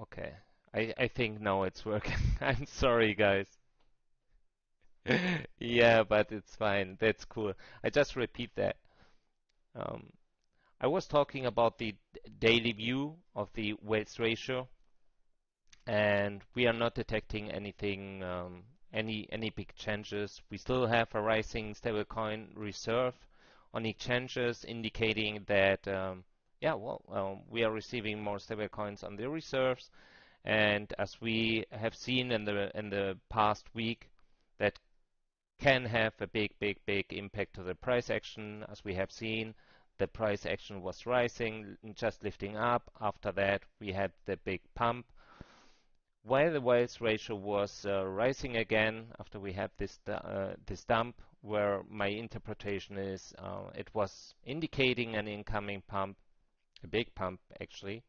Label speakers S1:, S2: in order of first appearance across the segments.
S1: Okay. I think now it's working. I'm sorry, guys. Yeah, but it's fine. That's cool. I just repeat that. Um, I was talking about the daily view of the weights ratio, and we are not detecting anything, any big changes. We still have a rising stablecoin reserve on exchanges, indicating that yeah, well, we are receiving more stablecoins on the reserves. And as we have seen in the past week, that can have a big impact to the price action. As we have seen, the price action was rising, just lifting up. After that, we had the big pump. While the wealth ratio was rising again after we had this dump, where my interpretation is it was indicating an incoming pump, a big pump actually,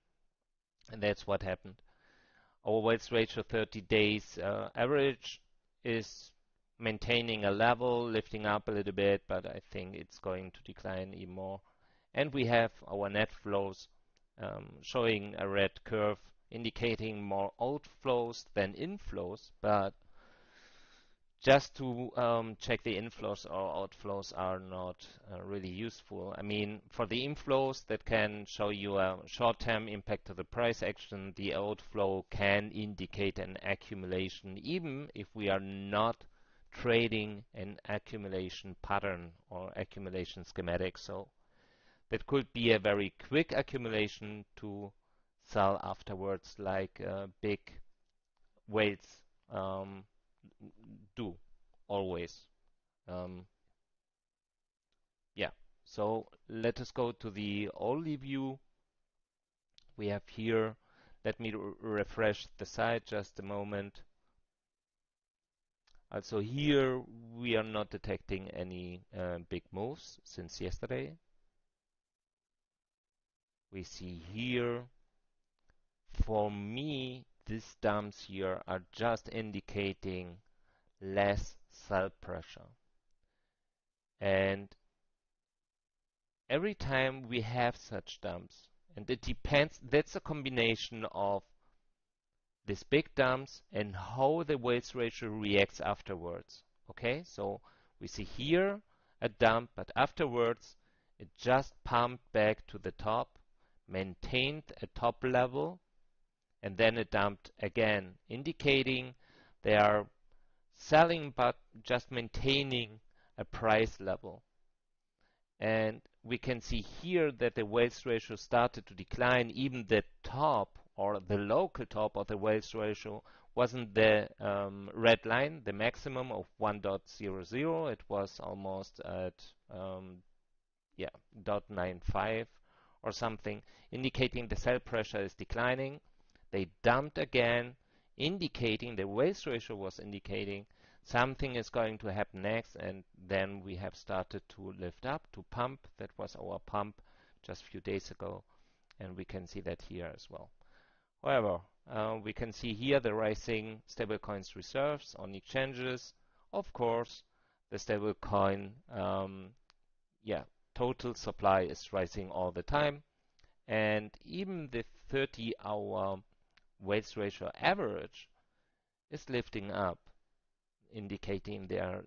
S1: and that's what happened. Our wealth ratio 30 days average is maintaining a level, lifting up a little bit, but I think it's going to decline even more. And we have our net flows showing a red curve indicating more outflows than inflows, but just to check the inflows or outflows are not really useful. I mean, for the inflows, that can show you a short-term impact to the price action. The outflow can indicate an accumulation, even if we are not trading an accumulation pattern or accumulation schematic. So that could be a very quick accumulation to sell afterwards, like big whales um, do always. Um, yeah, so let us go to the only view we have here. Let me refresh the site just a moment. Also here we are not detecting any big moves since yesterday. We see here, for me, these dumps here are just indicating less sell pressure. And every time we have such dumps, and it depends, that's a combination of these big dumps and how the weights ratio reacts afterwards. Okay, so we see here a dump, but afterwards it just pumped back to the top, maintained a top level, and then it dumped again, indicating they are selling but just maintaining a price level. And we can see here that the wealth ratio started to decline. Even the top or the local top of the wealth ratio wasn't the red line, the maximum of 1.00. It was almost at yeah 0.95 or something, indicating the sell pressure is declining. They dumped again, indicating the wealth ratio was indicating something is going to happen next, and then we have started to lift up, to pump. That was our pump just a few days ago, and we can see that here as well. However, we can see here the rising stablecoins reserves on exchanges. Of course, the stablecoin, yeah, total supply is rising all the time, and even the 30-hour wealth ratio average is lifting up, indicating they are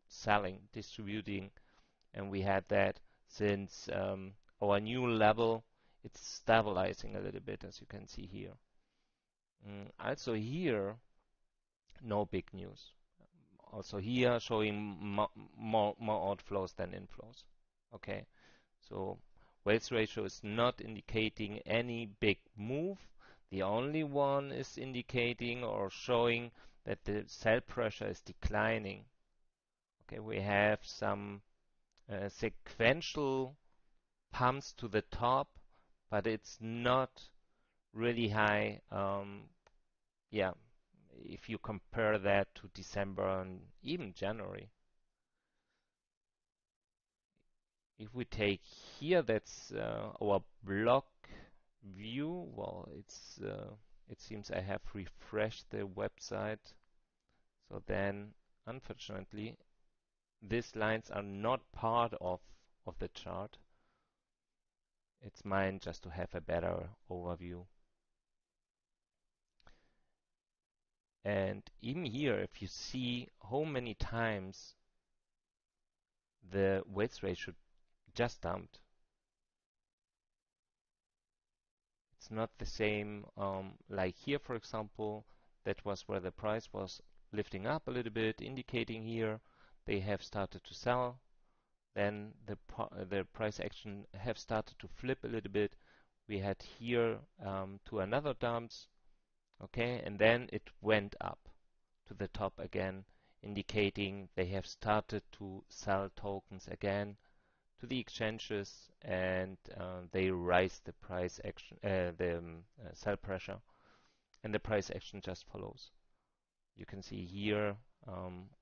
S1: selling, distributing, and we had that since our new level. It's stabilizing a little bit, as you can see here. Also here, no big news. Also here, showing more outflows than inflows. Okay, so wealth ratio is not indicating any big move. The only one is indicating or showing that the sell pressure is declining. Okay, we have some sequential pumps to the top, but it's not really high. Yeah, if you compare that to December and even January. If we take here, that's our block view. Well, it seems I have refreshed the website. So then, unfortunately, these lines are not part of the chart. It's mine just to have a better overview. And even here, if you see how many times the weights ratio just dumped, it's not the same like here, for example. That was where the price was lifting up a little bit, indicating here they have started to sell. Then the price action have started to flip a little bit. We had here to another dumps, okay, and then it went up to the top again, indicating they have started to sell tokens again to the exchanges, and they rise the price action, the sell pressure, and the price action just follows. You can see here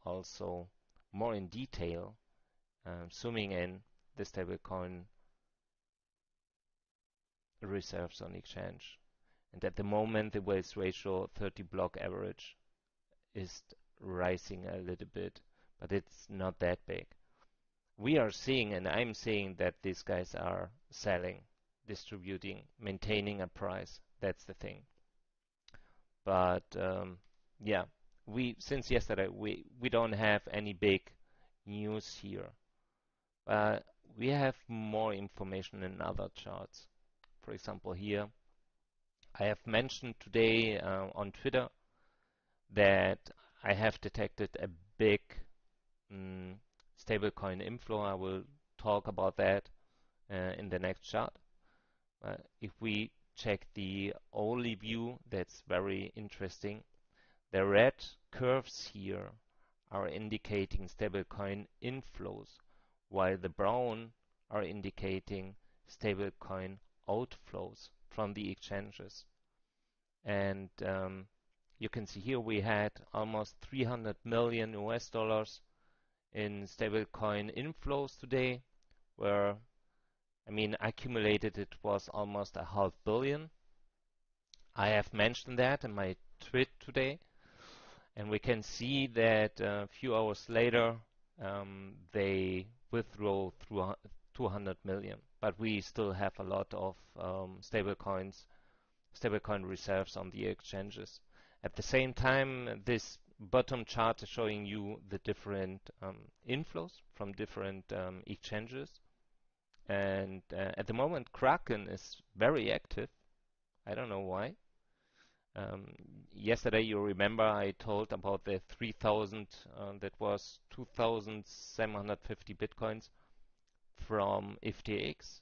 S1: also more in detail, zooming in the stablecoin reserves on exchange. And at the moment, the weights ratio 30 block average is rising a little bit, but it's not that big. We are seeing, and I'm seeing, that these guys are selling, distributing, maintaining a price. That's the thing. But yeah, since yesterday we don't have any big news here. We have more information in other charts. For example, here I have mentioned today on Twitter that I have detected a big stablecoin inflow. I will talk about that in the next chart. If we check the hourly view, that's very interesting. The red curves here are indicating stablecoin inflows, while the brown are indicating stablecoin outflows from the exchanges. And you can see here we had almost 300 million US dollars in stablecoin inflows today, where I mean accumulated it was almost $500 million. I have mentioned that in my tweet today, and we can see that a few hours later they withdrew through 200 million, but we still have a lot of stablecoin reserves on the exchanges. At the same time, this bottom chart is showing you the different inflows from different exchanges. And at the moment, Kraken is very active. I don't know why. Yesterday, you remember I told about the 3,000, that was 2,750 bitcoins from FTX.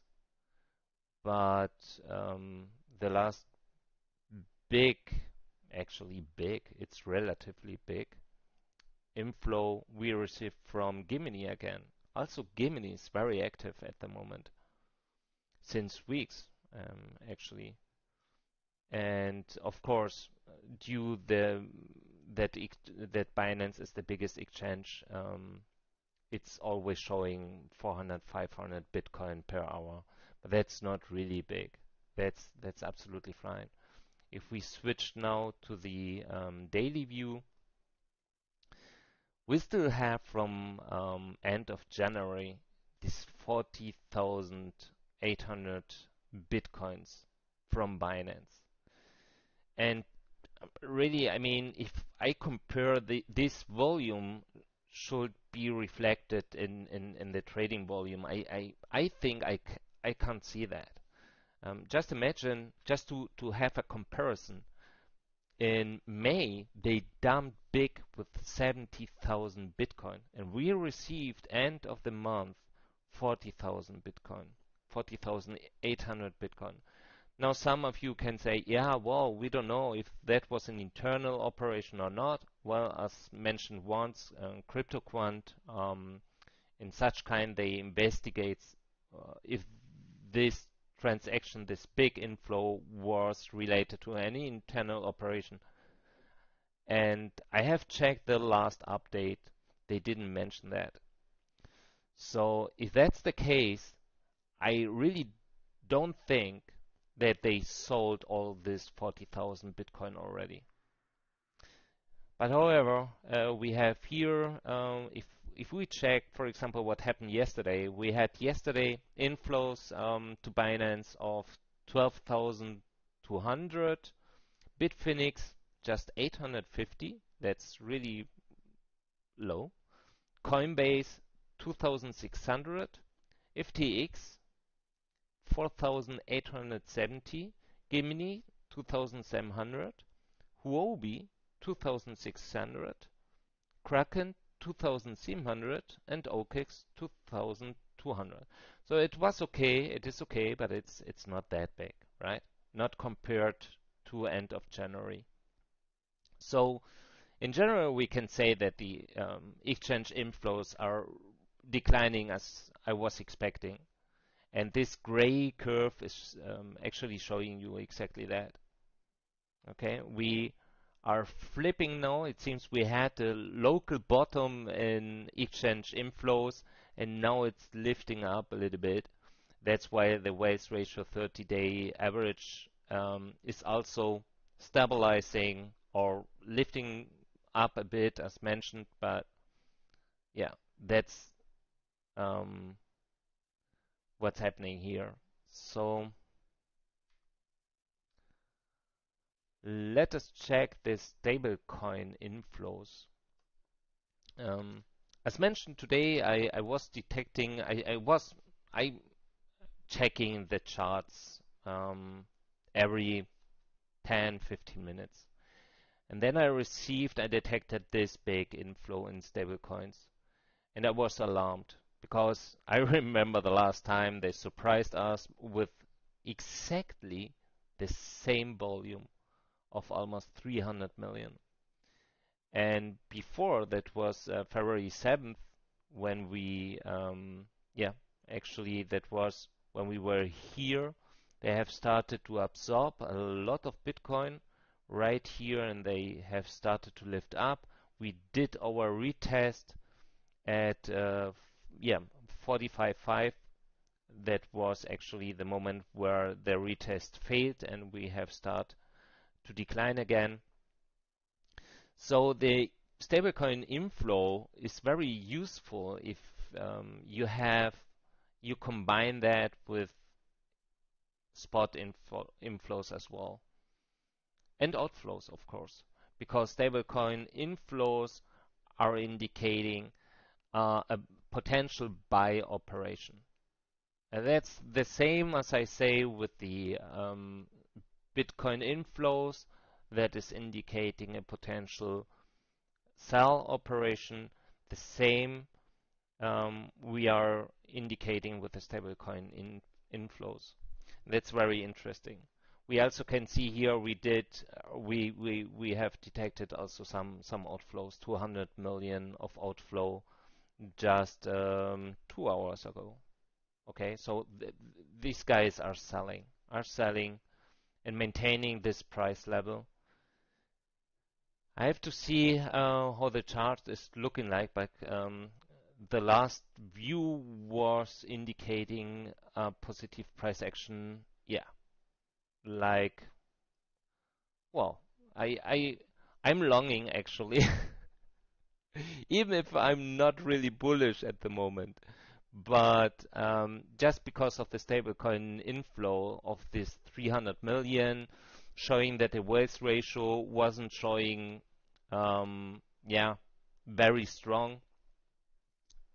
S1: But the last big, actually big, it's relatively big, inflow we received from Gimini again. Also, Gimini is very active at the moment, since weeks, actually. And of course, due that Binance is the biggest exchange, it's always showing 400, 500 Bitcoin per hour. But that's not really big. That's absolutely fine. If we switch now to the daily view, we still have from end of January this 40,800 Bitcoins from Binance. And really, I mean, if I compare this volume should be reflected in the trading volume, I think I can't see that. Just imagine, just to have a comparison, in May they dumped big with 70,000 Bitcoin, and we received end of the month 40,000 Bitcoin, 40,800 Bitcoin. Now, some of you can say, yeah, well, we don't know if that was an internal operation or not. Well, as mentioned once, CryptoQuant, in such kind, they investigate if this transaction, this big inflow, was related to any internal operation. And I have checked the last update. They didn't mention that. So if that's the case, I really don't think that they sold all this 40,000 Bitcoin already. But however, we have here, if we check, for example, what happened yesterday, we had yesterday inflows to Binance of 12,200, Bitfinex just 850, That's really low. Coinbase 2600, FTX 4870, Gemini 2700, Huobi 2600, Kraken 2700, and OKEX 2200. So it was okay, it is okay, but it's not that big, right? Not compared to end of January. So in general, we can say that the exchange inflows are declining as I was expecting. And this gray curve is actually showing you exactly that. Okay, we are flipping now. It seems we had a local bottom in exchange inflows, and now it's lifting up a little bit. That's why the wealth ratio 30-day average is also stabilizing or lifting up a bit, as mentioned. But yeah, that's um, what's happening here. So let us check the stablecoin inflows. Um, as mentioned today, I was detecting, I checking the charts every 10, 15 minutes. And then I detected this big inflow in stablecoins. And I was alarmed because I remember the last time they surprised us with exactly the same volume of almost 300 million. And before that was February 7th when yeah, actually that was when we were here. They have started to absorb a lot of Bitcoin right here and they have started to lift up. We did our retest at yeah 45.5. That was actually the moment where the retest failed and we have started to decline again. So the stablecoin inflow is very useful if you combine that with spot inflows as well and outflows, of course, because stablecoin inflows are indicating a potential buy operation. And that's the same as I say with the Bitcoin inflows, that is indicating a potential sell operation. The same we are indicating with the stablecoin inflows. That's very interesting. We also can see here we have detected also some outflows, 200 million of outflow just 2 hours ago. Okay, so these guys are selling and maintaining this price level. I have to see how the chart is looking like, but the last view was indicating a positive price action. Yeah, like, well, I, I, I'm longing actually, even if I'm not really bullish at the moment. But just because of the stablecoin inflow of this 300 million, showing that the wealth ratio wasn't showing, yeah, very strong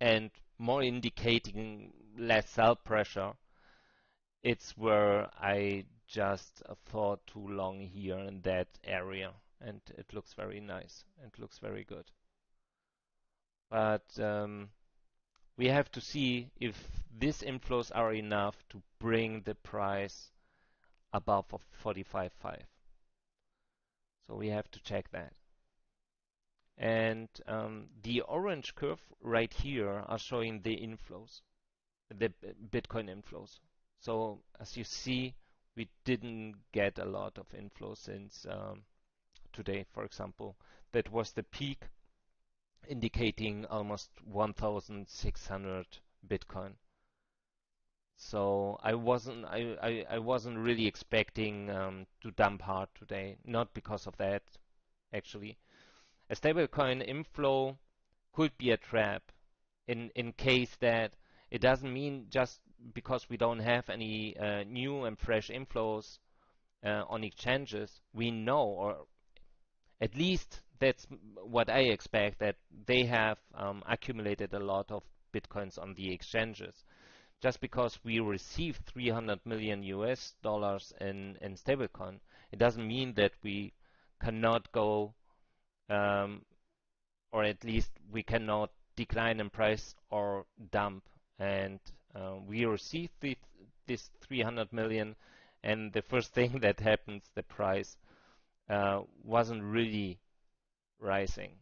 S1: and more indicating less sell pressure, it's where I just thought too long here in that area. And it looks very nice. It looks very good. But we have to see if these inflows are enough to bring the price above of 45.5. So we have to check that. And the orange curve right here are showing the inflows, the Bitcoin inflows. So as you see, we didn't get a lot of inflows since today, for example. That was the peak, indicating almost 1,600 Bitcoin. So I wasn't really expecting to dump hard today. Not because of that, actually. A stablecoin inflow could be a trap in case that it doesn't mean just because we don't have any new and fresh inflows on exchanges, we know, or at least that's what I expect, that they have accumulated a lot of Bitcoins on the exchanges. Just because we received 300 million US dollars in stablecoin, it doesn't mean that we cannot go, um, or at least we cannot decline in price or dump. And we received this 300 million, and the first thing that happens, the price wasn't really rising.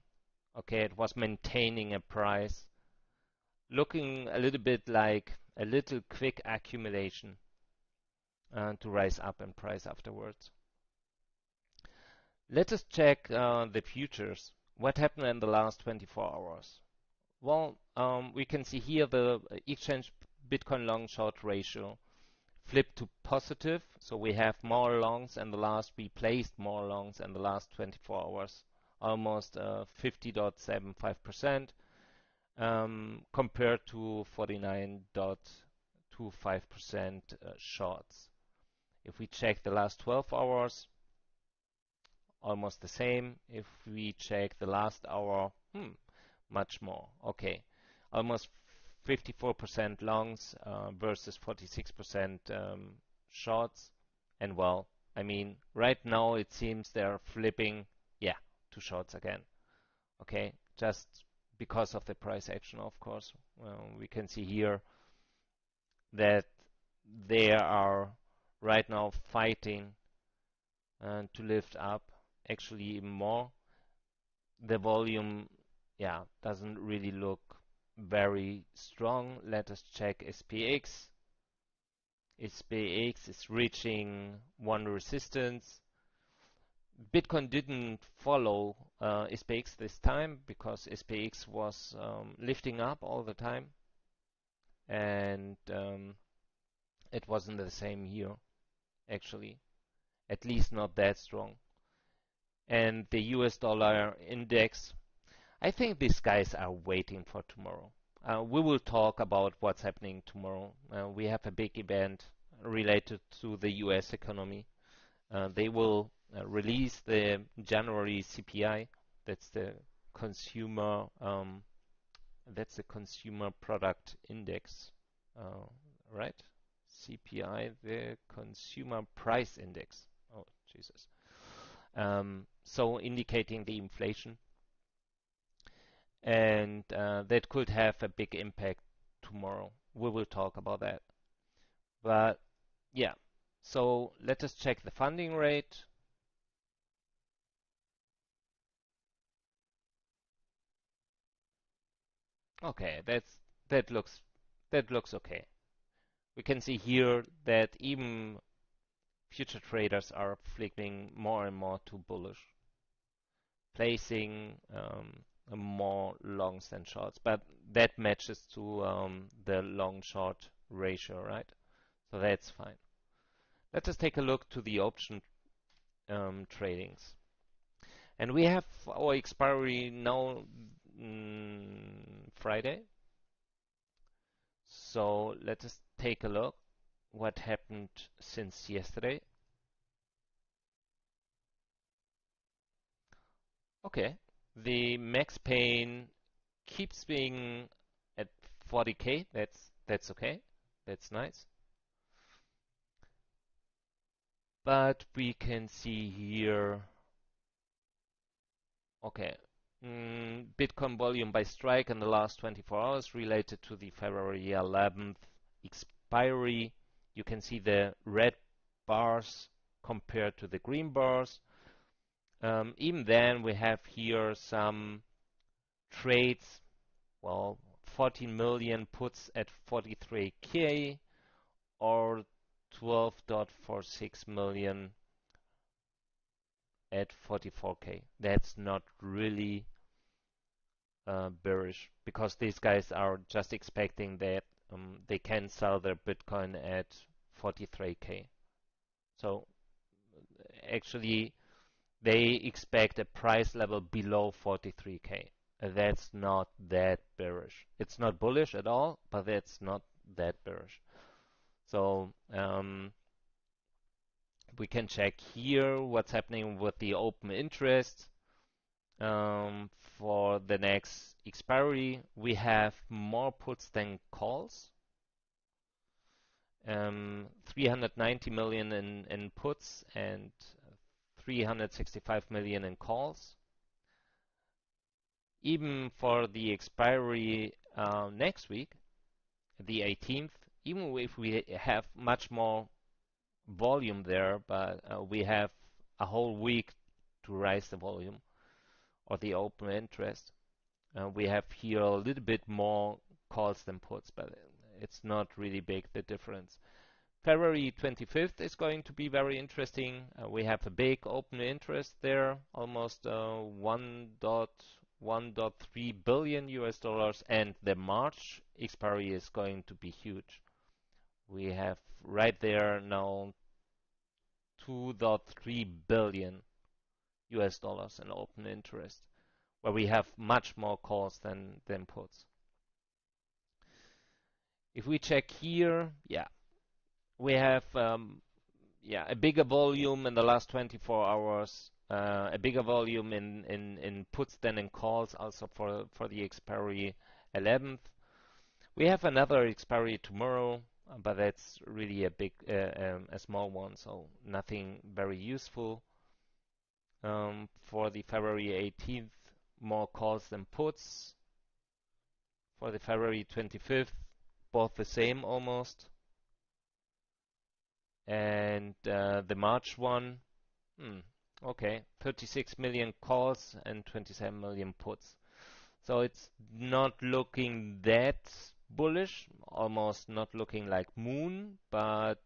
S1: Okay, it was maintaining a price, looking a little bit like a little quick accumulation to rise up in price afterwards. Let us check the futures. What happened in the last 24 hours? Well, we can see here the exchange Bitcoin long short ratio flipped to positive. So we have more longs in the last, we placed more longs in the last 24 hours, almost 50.75%, compared to 49.25% shorts. If we check the last 12 hours, almost the same. If we check the last hour, much more. Okay, almost 54% longs versus 46% shorts. And well, I mean, right now it seems they're flipping, yeah, to shorts again. Okay, just because of the price action, of course. We can see here that they are right now fighting to lift up actually even more. The volume, yeah, doesn't really look very strong. Let us check SPX. SPX is reaching one resistance. Bitcoin didn't follow SPX this time because SPX was lifting up all the time, and it wasn't the same here, actually, at least not that strong. And the US dollar index, I think these guys are waiting for tomorrow. We will talk about what's happening tomorrow. We have a big event related to the US economy. They will release the January CPI. That's the consumer product index, right? CPI, the consumer price index. Oh, Jesus. So indicating the inflation, and that could have a big impact tomorrow. We will talk about that. But yeah, so let us check the funding rate. Okay, that looks that looks okay. We can see here that even future traders are flipping more and more to bullish, placing more longs than shorts, but that matches to the long-short ratio, right? So that's fine. Let us take a look to the option tradings. And we have our expiry now, Friday. So let us take a look what happened since yesterday. Okay, the max pain keeps being at 40K. That's okay. That's nice. But we can see here, okay, Bitcoin volume by strike in the last 24 hours related to the February 11th expiry. You can see the red bars compared to the green bars. Even then, we have here some trades. Well, 14 million puts at 43K or 12.46 million at 44K. That's not really bearish because these guys are just expecting that they can sell their Bitcoin at 43K. So actually, they expect a price level below 43K. That's not that bearish. It's not bullish at all, but that's not that bearish. So we can check here what's happening with the open interest. For the next expiry, we have more puts than calls. 390 million in puts and 365 million in calls. Even for the expiry next week, the 18th, even if we have much more volume there, but we have a whole week to raise the volume or the open interest. We have here a little bit more calls than puts, but it's not really big, the difference. February 25th is going to be very interesting. We have a big open interest there, almost 1.3 billion US dollars, and the March expiry is going to be huge. We have right there now 2.3 billion US dollars in open interest, where we have much more calls than puts. If we check here, we have a bigger volume in the last 24 hours, a bigger volume in puts than in calls, also for the expiry 11th. We have another expiry tomorrow, but that's really a small one, so nothing very useful. For the February 18th, more calls than puts. For the February 25th, both the same almost. And the March one, okay, 36 million calls and 27 million puts. So it's not looking that bullish, almost not looking like moon, but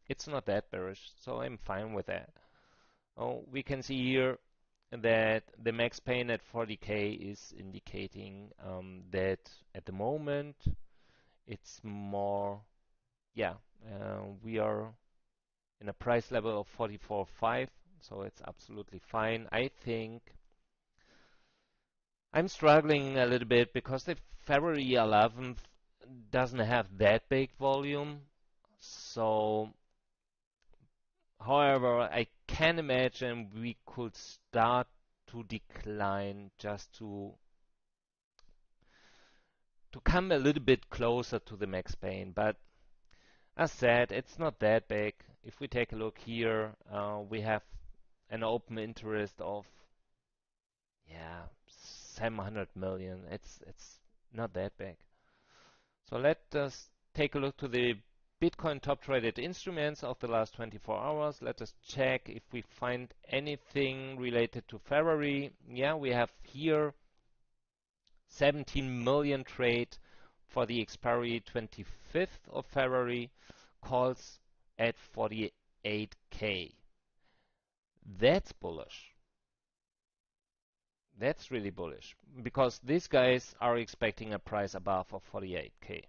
S1: it's not that bearish, so I'm fine with that. Oh, we can see here that the max pain at 40K is indicating that at the moment it's more, we are in a price level of 44.5, so it's absolutely fine. I think I'm struggling a little bit because the February 11th doesn't have that big volume. So, however, I can imagine we could start to decline just to come a little bit closer to the max pain. But as said, it's not that big. If we take a look here, we have an open interest of 700 million. It's not that big. So let us take a look to the Bitcoin top traded instruments of the last 24 hours. Let us check if we find anything related to February. Yeah, we have here 17 million trade for the expiry 25th of February, calls at 48K. That's bullish. That's really bullish because these guys are expecting a price above of 48K.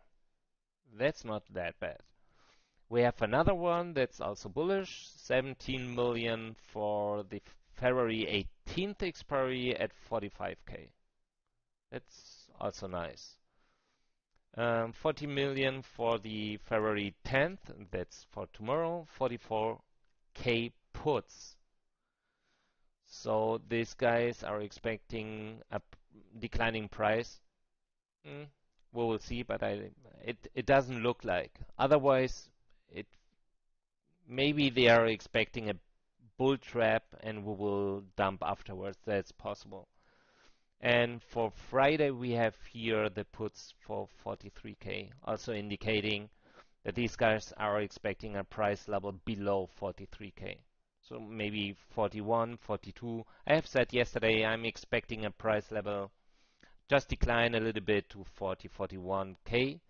S1: That's not that bad. We have another one that's also bullish, 17 million for the February 18th expiry at 45K. That's also nice. 40 million for the February 10th, that's for tomorrow, 44K puts. So these guys are expecting a declining price. We will see, but it doesn't look like. Otherwise, maybe they are expecting a bull trap and we will dump afterwards. That's possible. And for Friday, we have here the puts for 43K, also indicating that these guys are expecting a price level below 43K. So maybe 41, 42. I have said yesterday I'm expecting a price level just decline a little bit to 40, 41K.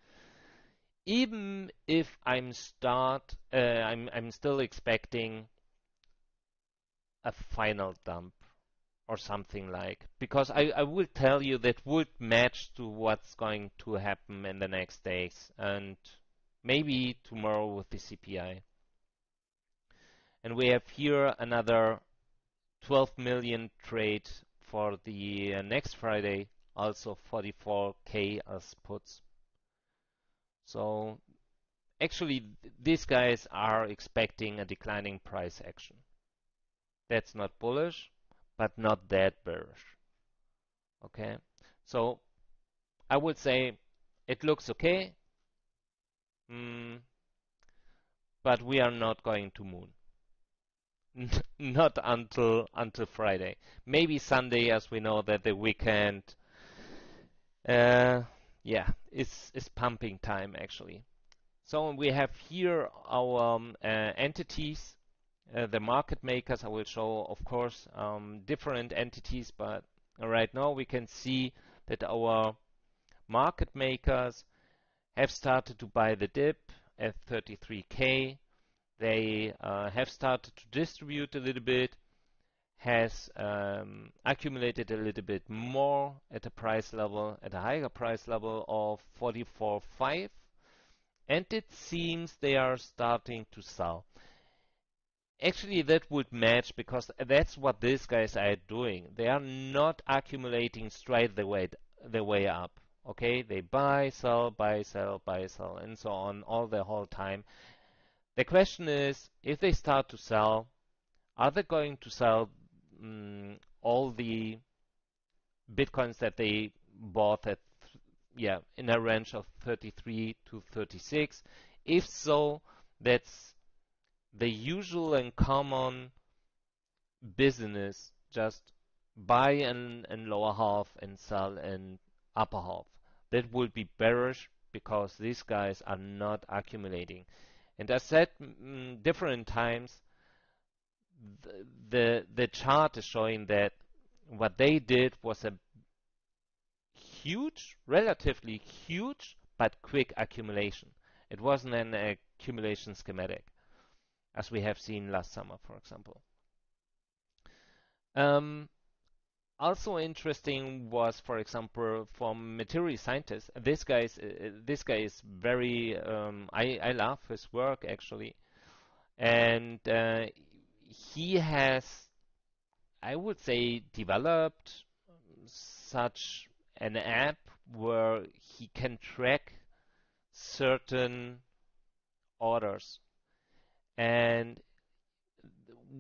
S1: Even if I'm still expecting a final dump or something like, because I will tell you that would match to what's going to happen in the next days and maybe tomorrow with the CPI. And we have here another 12 million trade for the next Friday, also 44K as puts. So actually these guys are expecting a declining price action. That's not bullish, but not that bearish. Okay, so I would say it looks okay, mm, but we are not going to moon. Not until Friday. Maybe Sunday, as we know that the weekend, uh, yeah, is pumping time actually. So we have here our entities, the market makers. I will show, of course, different entities, but right now we can see that our market makers have started to buy the dip at 33K. They have started to distribute a little bit, has accumulated a little bit more at a price level, at a higher price level of 44.5, and it seems they are starting to sell. Actually, that would match because that's what these guys are doing. They are not accumulating straight the way up. Okay, they buy, sell, buy, sell, buy, sell, and so on all the whole time. The question is, if they start to sell, are they going to sell all the bitcoins that they bought at, yeah, in a range of 33 to 36? If so, that's the usual and common business, just buy in lower half and sell in upper half. That would be bearish because these guys are not accumulating. And as said different times, the chart is showing that what they did was a huge, relatively huge, but quick accumulation. It wasn't an accumulation schematic, as we have seen last summer, for example. Um, Also interesting was, for example, from material scientists. This guy is very. I love his work actually, and he has, I would say, developed such an app where he can track certain orders. And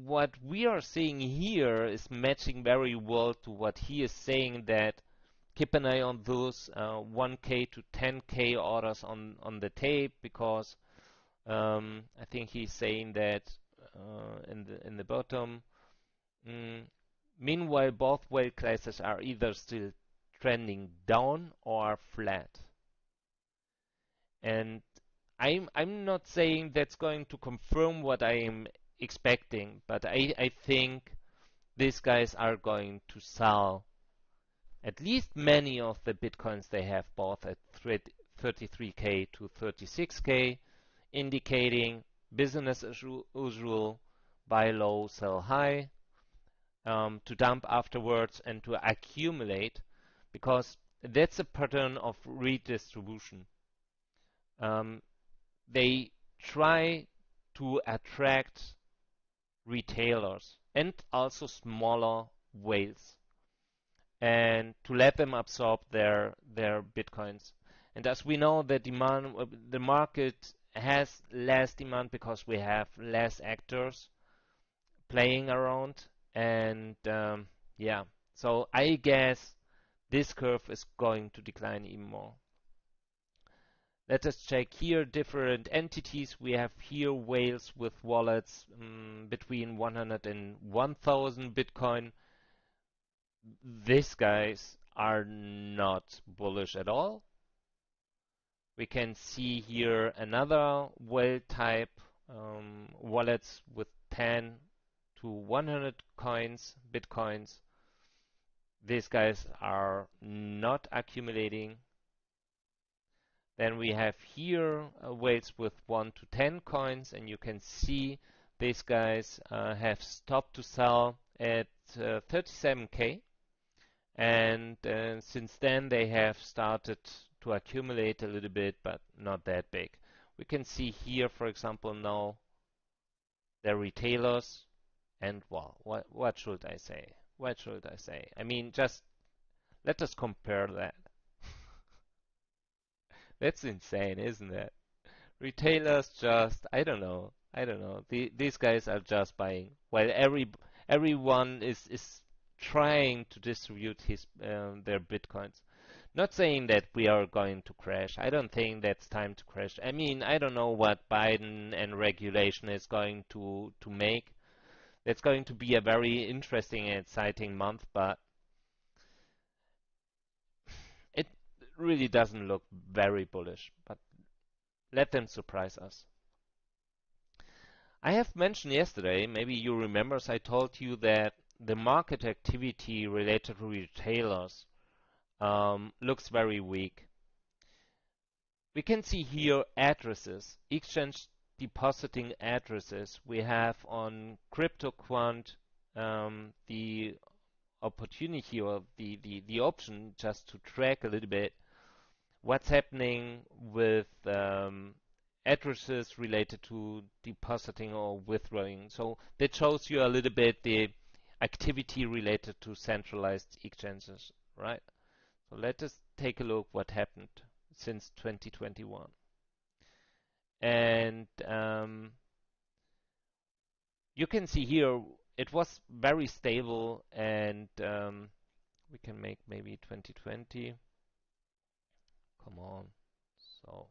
S1: what we are seeing here is matching very well to what he is saying, that keep an eye on those 1K to 10K orders on the tape, because I think he's saying that in the bottom. Mm, Meanwhile, both weight classes are either still trending down or flat. And I'm not saying that's going to confirm what I am expecting, but I think these guys are going to sell at least many of the bitcoins they have bought at 33K to 36K, indicating business as usual, buy low, sell high, to dump afterwards and to accumulate, because that's a pattern of redistribution. Um, they try to attract retailers and also smaller whales, and to let them absorb their bitcoins. And as we know, the market has less demand because we have less actors playing around, and yeah. So I guess this curve is going to decline even more. Let us check here different entities. We have here whales with wallets between 100 and 1000 Bitcoin. These guys are not bullish at all. We can see here another whale type, wallets with 10 to 100 Bitcoins. These guys are not accumulating. Then we have here whales with 1 to 10 coins, and you can see these guys have stopped to sell at 37K, and since then they have started to accumulate a little bit, but not that big. We can see here, for example, now the retailers, and well, what should I say? What should I say? I mean, just let us compare that. That's insane, isn't it? Retailers just, I don't know. These guys are just buying, while everyone is trying to distribute their bitcoins. Not saying that we are going to crash. I don't think that's time to crash. I mean, I don't know what Biden and regulation is going to make. That's going to be a very interesting and exciting month, but it really doesn't look very bullish. But let them surprise us. I have mentioned yesterday, maybe you remember, I told you that the market activity related to retailers looks very weak. We can see here addresses, exchange depositing addresses. We have on CryptoQuant the opportunity or the option just to track a little bit what's happening with addresses related to depositing or withdrawing. So that shows you a little bit the activity related to centralized exchanges, right? So let us take a look what happened since 2021. And you can see here it was very stable, and we can make maybe 2020. Come on. So,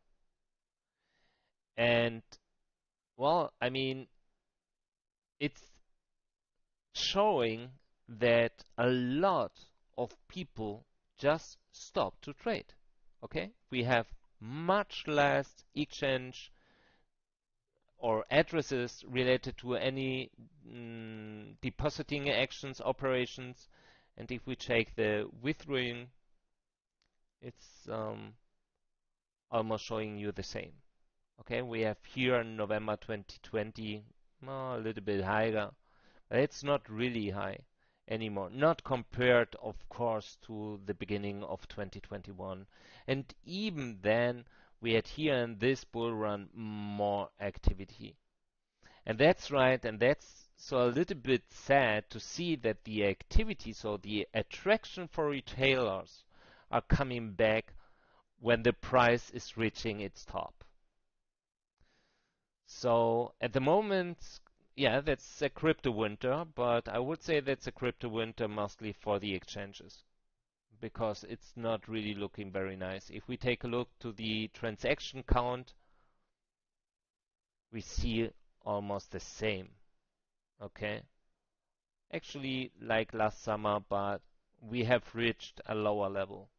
S1: and well, I mean, it's showing that a lot of people just stop to trade. Okay, we have much less exchange or addresses related to any depositing actions, operations, and if we check the withdrawing, it's almost showing you the same. Okay, we have here in November 2020, a little bit higher, but it's not really high anymore. Not compared, of course, to the beginning of 2021. And even then, we had here in this bull run more activity. And that's right, and that's so a little bit sad to see that the activity, so the attraction for retailers are coming back when the price is reaching its top. So at the moment, yeah, that's a crypto winter, but I would say that's a crypto winter mostly for the exchanges because it's not really looking very nice. If we take a look to the transaction count, we see almost the same. Okay, actually like last summer, but we have reached a lower level.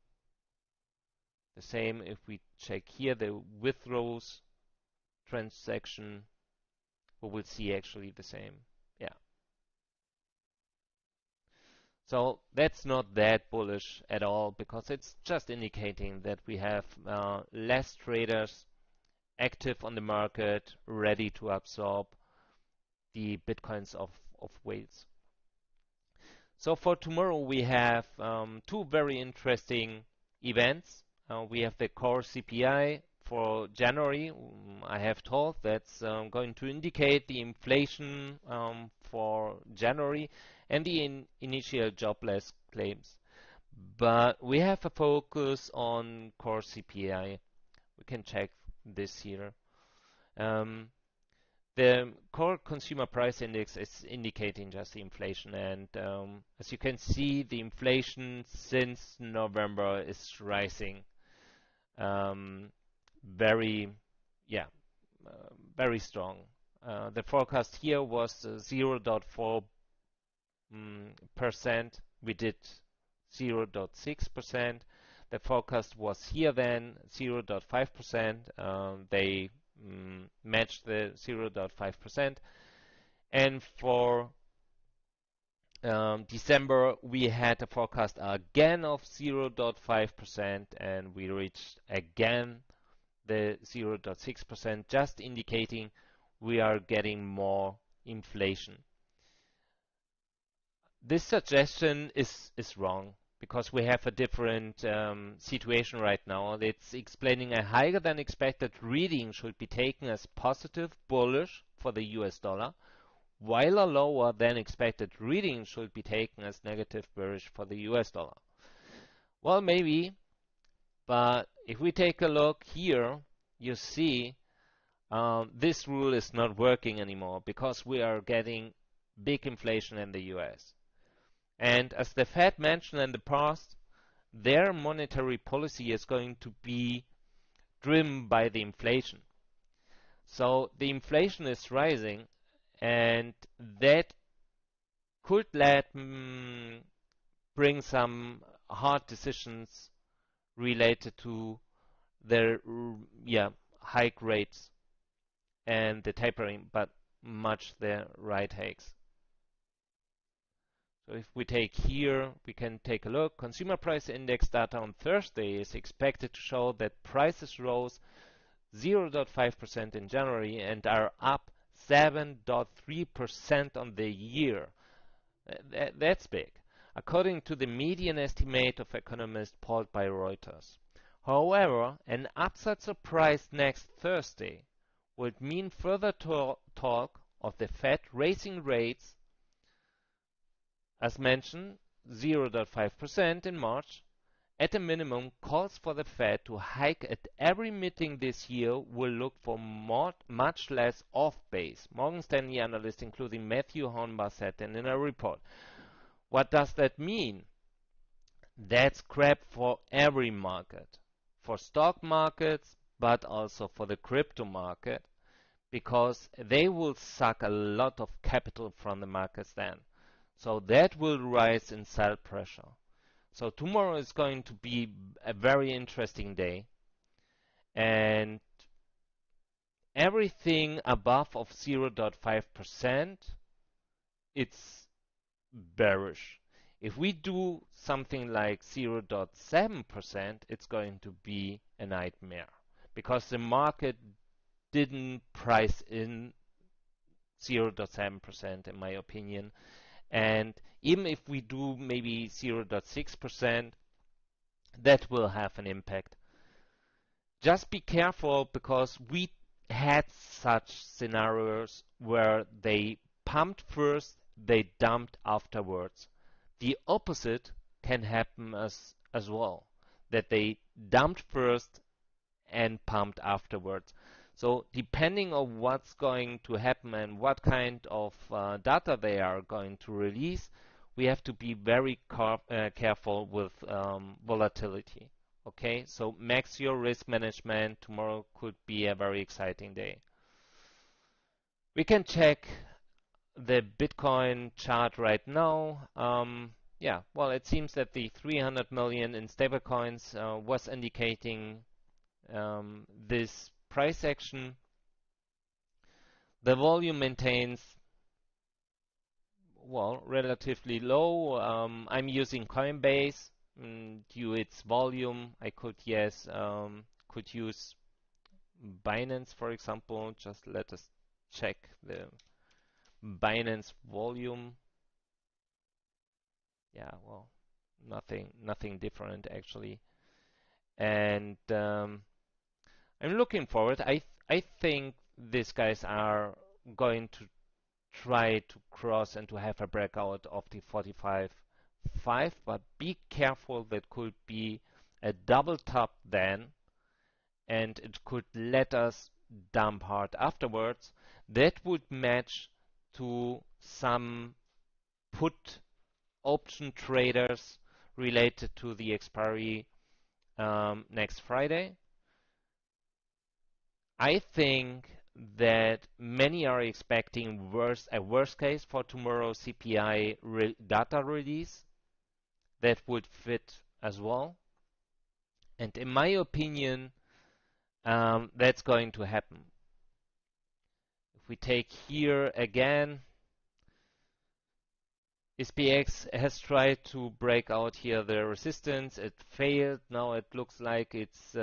S1: The same if we check here the withdraws transaction, we will see actually the same. Yeah. So that's not that bullish at all because it's just indicating that we have less traders active on the market, ready to absorb the bitcoins of whales. So for tomorrow we have two very interesting events. We have the core CPI for January. I have told that's going to indicate the inflation for January and the initial jobless claims. But we have a focus on core CPI. We can check this here. The core consumer price index is indicating just the inflation, and as you can see, the inflation since November is rising. Very, yeah, very strong. The forecast here was 0.4%. We did 0.6%. The forecast was here then 0.5%. They matched the 0.5%. And for December, we had a forecast again of 0.5%, and we reached again the 0.6%, just indicating we are getting more inflation. This suggestion is wrong because we have a different situation right now. It's explaining a higher than expected reading should be taken as positive bullish for the US dollar, while a lower than expected reading should be taken as negative bearish for the US dollar. Well, maybe, but if we take a look here, you see this rule is not working anymore because we are getting big inflation in the US. And as the Fed mentioned in the past, their monetary policy is going to be driven by the inflation. So the inflation is rising, and that could bring some hard decisions related to their hike rates and the tapering, but much the rate hikes. So if we take here, we can take a look. Consumer price index data on Thursday is expected to show that prices rose 0.5% in January and are up 7.3% on the year. That's big, according to the median estimate of economists polled by Reuters. However, an upside surprise next Thursday would mean further talk of the Fed raising rates, as mentioned, 0.5% in March. At a minimum, calls for the Fed to hike at every meeting this year will look for much less off-base, Morgan Stanley analyst including Matthew Hornbar said in a report. What does that mean? That's crap for every market, for stock markets, but also for the crypto market, because they will suck a lot of capital from the markets then. So that will rise in sell pressure. So tomorrow is going to be a very interesting day, and everything above of 0.5%, it's bearish. If we do something like 0.7%, it's going to be a nightmare, because the market didn't price in 0.7% in my opinion. And even if we do maybe 0.6%, that will have an impact. Just be careful, because we had such scenarios where they pumped first, they dumped afterwards. The opposite can happen as well, that they dumped first and pumped afterwards. So depending on what's going to happen and what kind of data they are going to release, we have to be very careful with volatility. Okay, so max your risk management. Tomorrow could be a very exciting day. We can check the Bitcoin chart right now. Yeah, well, it seems that the 300 million in stablecoins was indicating this price action. The volume maintains, well, relatively low. I'm using Coinbase due its volume. I could use Binance, for example. Just let us check the Binance volume. Yeah, well, nothing different actually. And I'm looking forward. I think these guys are going to try to cross and to have a breakout of the 45.5, but be careful, that could be a double top then, and it could let us dump hard afterwards. That would match to some put option traders related to the expiry next Friday. I think that many are expecting a worst case for tomorrow's CPI data release. That would fit as well. And in my opinion, that's going to happen. If we take here again, SPX has tried to break out here the resistance. It failed. Now it looks like it's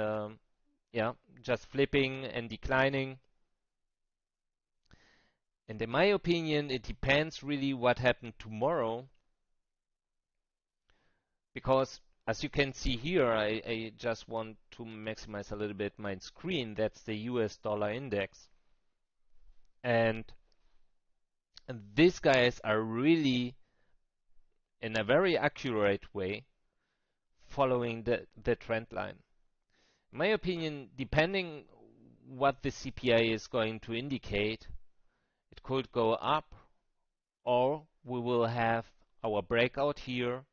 S1: just flipping and declining. And in my opinion, it depends really what happened tomorrow, because as you can see here, I just want to maximize a little bit my screen. That's the US dollar index. And these guys are really, in a very accurate way, following the trend line. In my opinion, depending what the CPI is going to indicate, it could go up, or we will have our breakout here.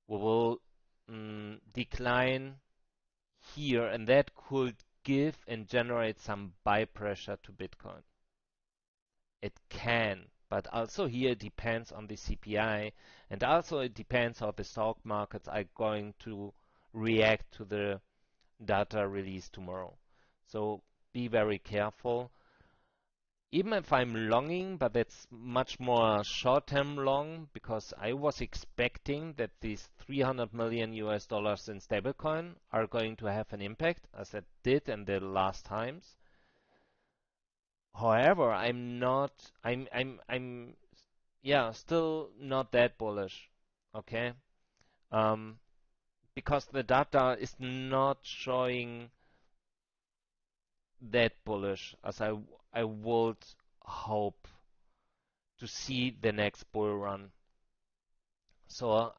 S1: We will decline here, and that could give and generate some buy pressure to Bitcoin. It can, but also here it depends on the CPI, and also it depends how the stock markets are going to react to the data released tomorrow. So be very careful. Even if I'm longing, but that's much more short-term long, because I was expecting that these 300 million US dollars in stablecoin are going to have an impact, as it did in the last times. However, yeah, still not that bullish. Okay, um, because the data is not showing that bullish as I would hope to see the next bull run. So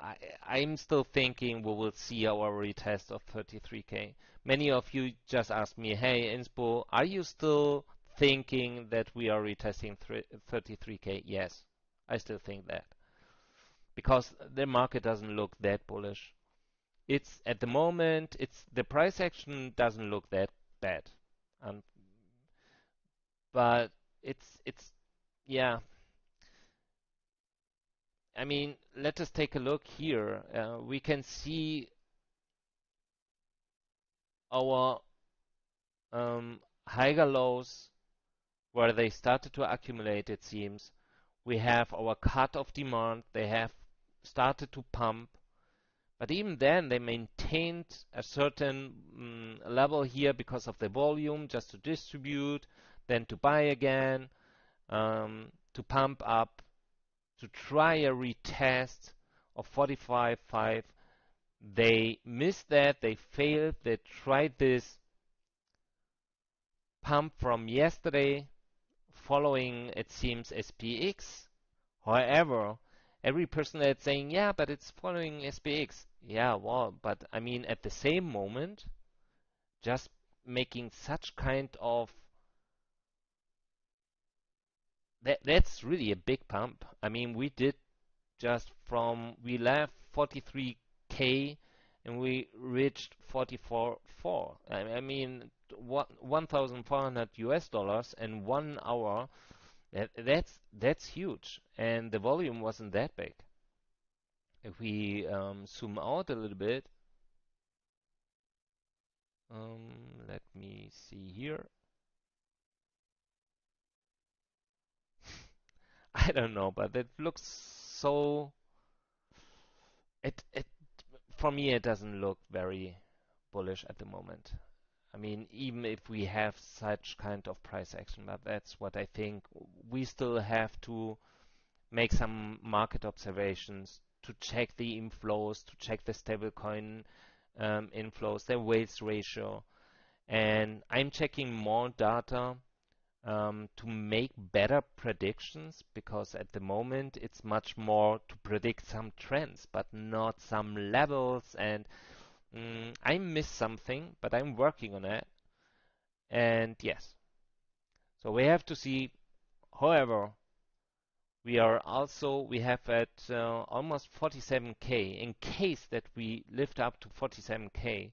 S1: I'm still thinking we will see our retest of 33K. Many of you just asked me, hey, Inspo, are you still thinking that we are retesting 33K? Yes, I still think that. Because the market doesn't look that bullish. It's at the moment, the price action doesn't look that bad. Um, but it's yeah. I mean, let us take a look here. We can see our higher lows where they started to accumulate, it seems. We have our cut of demand. They have started to pump. But even then, they maintained a certain level here because of the volume, just to distribute, then to buy again, to pump up, to try a retest of 45.5. They missed that. They failed. They tried this pump from yesterday, following, it seems, SPX. However, every person that's saying, yeah, but it's following SPX. Yeah, well, but I mean, at the same moment, just making such kind of that's really a big pump. I mean, we did we left 43K and we reached 44.4. I mean, 1,400 US dollars in 1 hour. That's huge, and the volume wasn't that big. If we zoom out a little bit, let me see here. I don't know, but it looks so. It for me it doesn't look very bullish at the moment. I mean, even if we have such kind of price action, but that's what I think. We still have to make some market observations to check the inflows, to check the stablecoin inflows, their weights ratio, and I'm checking more data to make better predictions, because at the moment it's much more to predict some trends, but not some levels. And I miss something, but I'm working on it. And yes, so we have to see. However, we have at almost 47K. In case that we lift up to 47K,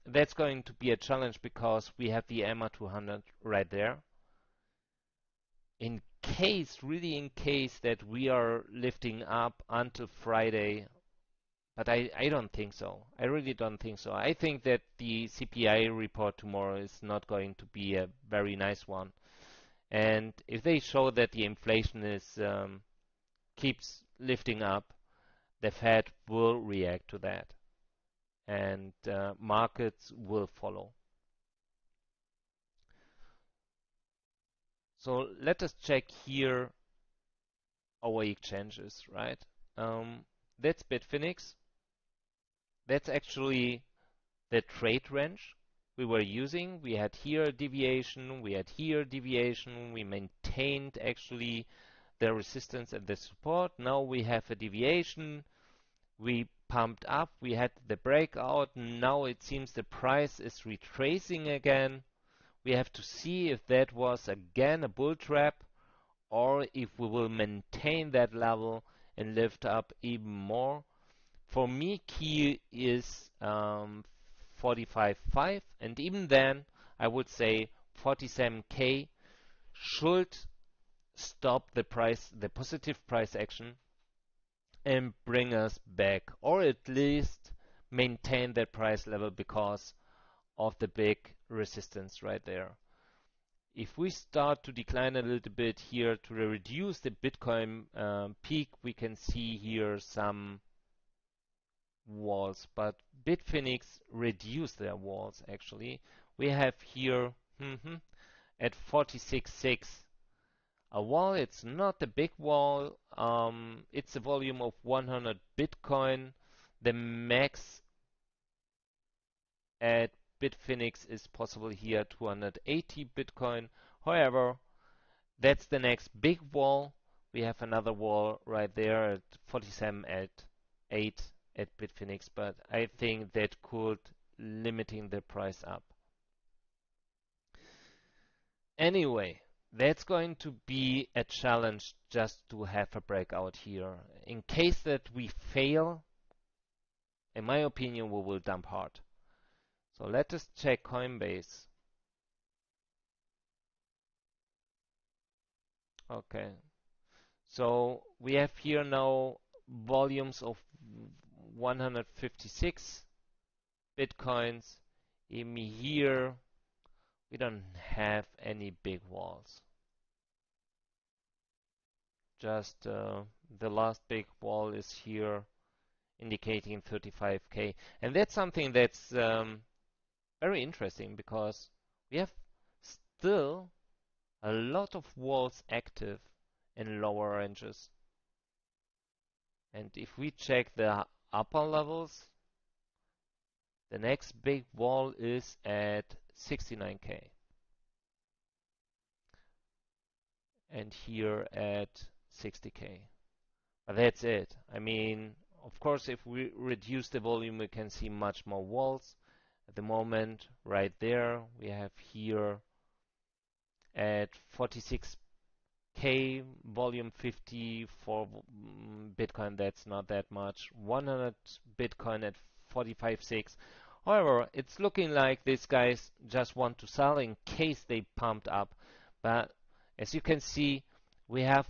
S1: that's going to be a challenge because we have the EMA 200 right there. Really in case that we are lifting up until Friday, but I don't think so. I really don't think so. I think that the CPI report tomorrow is not going to be a very nice one. And if they show that the inflation keeps lifting up, the Fed will react to that, and markets will follow. So let us check here our exchanges, right? That's Bitfinex. That's actually the trade range we were using. We had here a deviation, we had here a deviation, we maintained actually the resistance and the support. Now we have a deviation, we pumped up, we had the breakout. Now it seems the price is retracing again. We have to see if that was again a bull trap or if we will maintain that level and lift up even more. For me, key is 45.5, and even then, I would say 47K should stop the price, the positive price action, and bring us back, or at least maintain that price level because of the big resistance right there. If we start to decline a little bit here to reduce the Bitcoin peak, we can see here some walls, but Bitfinex reduced their walls actually. We have here at 46.6 a wall. It's not a big wall. It's a volume of 100 Bitcoin. The max at Bitfinex is possible here 280 Bitcoin. However, that's the next big wall. We have another wall right there at 47 at 8 at Bitfinex, but I think that could limiting the price up. Anyway, that's going to be a challenge just to have a breakout here. In case that we fail, in my opinion, we will dump hard. So let us check Coinbase. Okay. So we have here now volumes of 156 Bitcoins. In here, we don't have any big walls. Just the last big wall is here indicating 35K. And that's something that's very interesting because we have still a lot of walls active in lower ranges. And if we check the upper levels, the next big wall is at 69K. And here at 60K. But that's it. I mean, of course, if we reduce the volume, we can see much more walls. At the moment, right there, we have here at 46K, volume 50 for Bitcoin, that's not that much. 100 Bitcoin at 45.6. However, it's looking like these guys just want to sell in case they pumped up. But as you can see, we have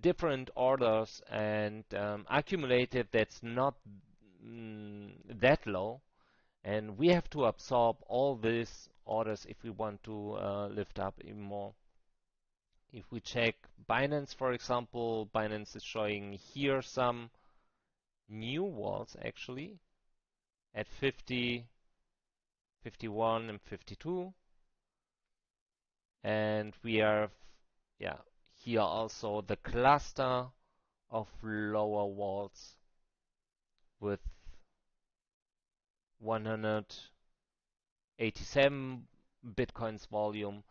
S1: different orders and accumulated that's not that low. And we have to absorb all these orders if we want to lift up even more. If we check Binance, for example, Binance is showing here some new walls actually at 50, 51, and 52. And we have, here also the cluster of lower walls with 187 Bitcoins volume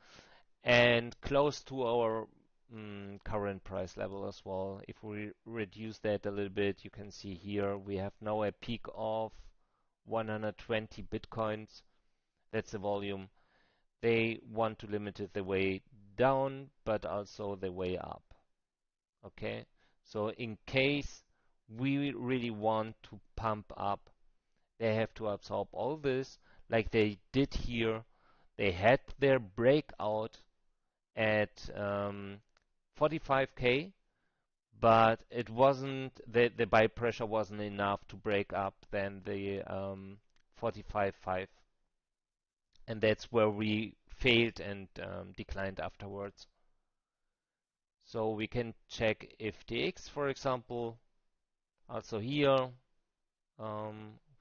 S1: and close to our current price level as well. If we reduce that a little bit, you can see here we have now a peak of 120 Bitcoins. That's the volume. They want to limit it the way down, but also the way up. Okay, so in case we really want to pump up, they have to absorb all this like they did here. They had their breakout at 45K, but it wasn't, the buy pressure wasn't enough to break up then the 45.5. And that's where we failed and declined afterwards. So we can check FTX, for example. Also here,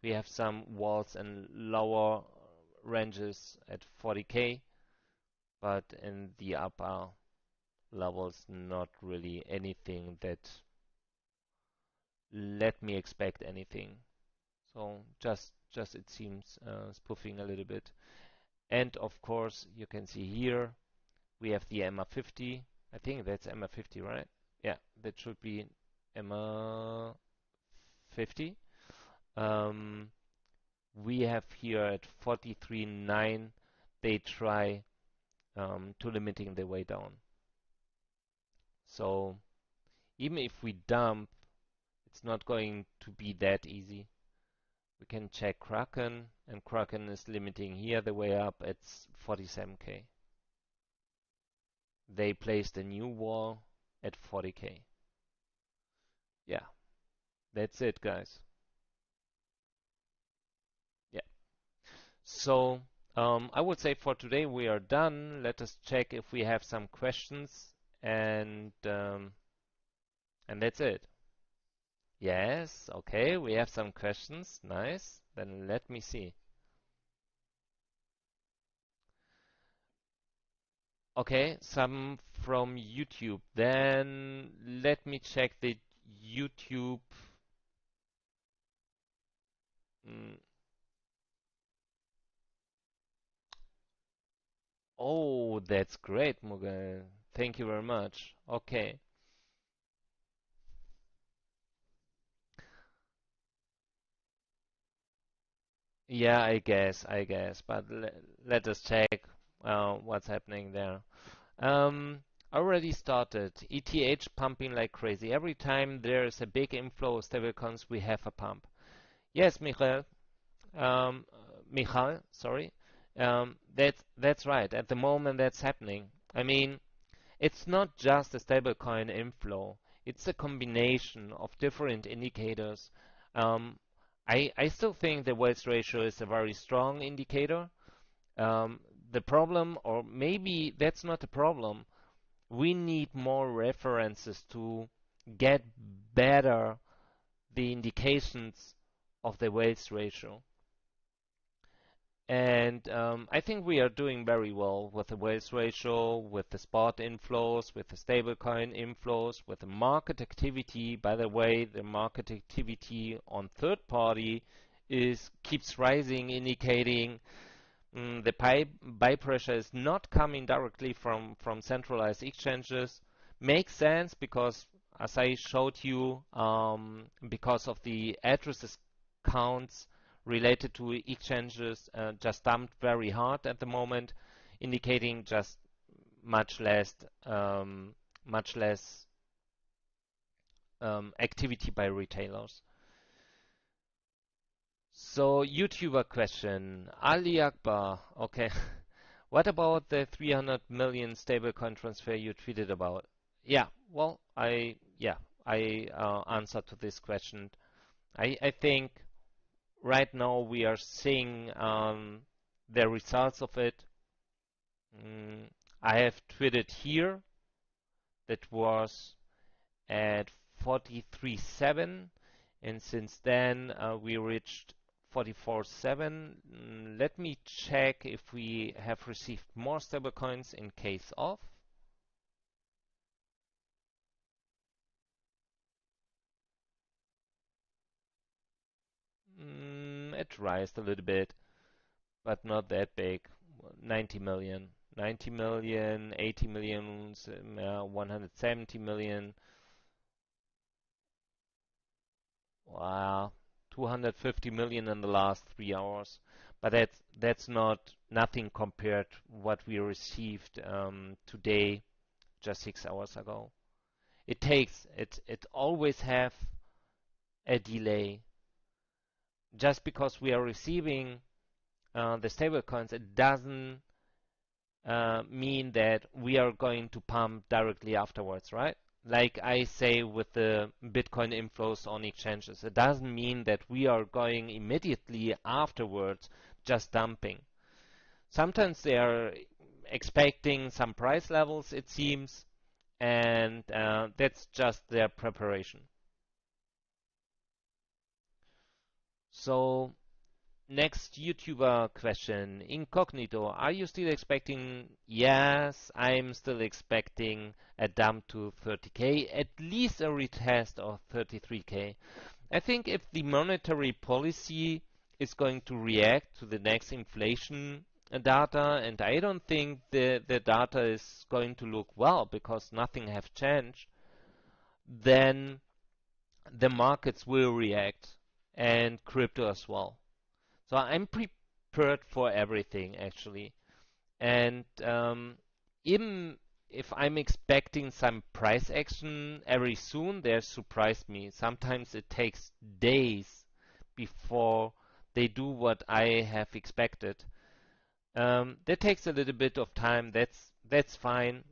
S1: we have some walls and lower ranges at 40K, but in the upper levels, not really anything that let me expect anything. So just it seems spoofing a little bit. And of course, you can see here we have the EMA 50. I think that's EMA 50, right? Yeah, that should be EMA 50. We have here at 43.9, they try to limiting the way down. So even if we dump It's not going to be that easy. We can check Kraken, and Kraken is limiting here the way up. It's 47k. They placed a new wall at 40k. Yeah, that's it, guys. Yeah. So I would say for today we are done. Let us check if we have some questions, and that's it. Yes, okay, we have some questions. Nice. Then let me see. Okay, some from YouTube. Then let me check the YouTube. Mm, oh, that's great, Mughal. Thank you very much. Okay. Yeah, I guess. But let us check what's happening there. Um, already started. ETH pumping like crazy. Every time there's a big inflow of stablecoins, we have a pump. Yes, Michael. Um, Michal, sorry. That's right. At the moment, that's happening. I mean, it's not just a stablecoin inflow. It's a combination of different indicators. Um, I still think the wealth ratio is a very strong indicator. Um, the problem, or maybe that's not a problem, we need more references to get better the indications of the wealth ratio. And I think we are doing very well with the wealth ratio, with the spot inflows, with the stablecoin inflows, with the market activity. By the way, the market activity on third party is keeps rising, indicating the buy pressure is not coming directly from centralized exchanges. Makes sense because, as I showed you, because of the addresses counts related to exchanges just dumped very hard at the moment, indicating just much less much less activity by retailers. So YouTuber question, Ali Akbar. Okay, what about the 300 million stablecoin transfer you tweeted about? Yeah, well, I answered to this question. I think right now we are seeing the results of it. Mm, I have tweeted here that was at 43.7, and since then we reached 44.7. Let me check if we have received more stablecoins in case of. It rised a little bit, but not that big. 90 million. 90 million, 80 million, 170 million. Wow, 250 million in the last 3 hours. But that's not nothing compared what we received today, just 6 hours ago. It always have a delay. Just because we are receiving the stable coins, it doesn't mean that we are going to pump directly afterwards, right? Like I say with the Bitcoin inflows on exchanges, it doesn't mean that we are going immediately afterwards just dumping. Sometimes they are expecting some price levels, it seems, and that's just their preparation. So next YouTuber question. Incognito, are you still expecting? Yes, I'm still expecting a dump to 30k, at least a retest of 33k. I think if the monetary policy is going to react to the next inflation data, and I don't think the data is going to look well because nothing have changed, then the markets will react and crypto as well. So I'm prepared for everything actually. And even if I'm expecting some price action very soon, they surprised me. Sometimes it takes days before they do what I have expected. That takes a little bit of time. That's fine.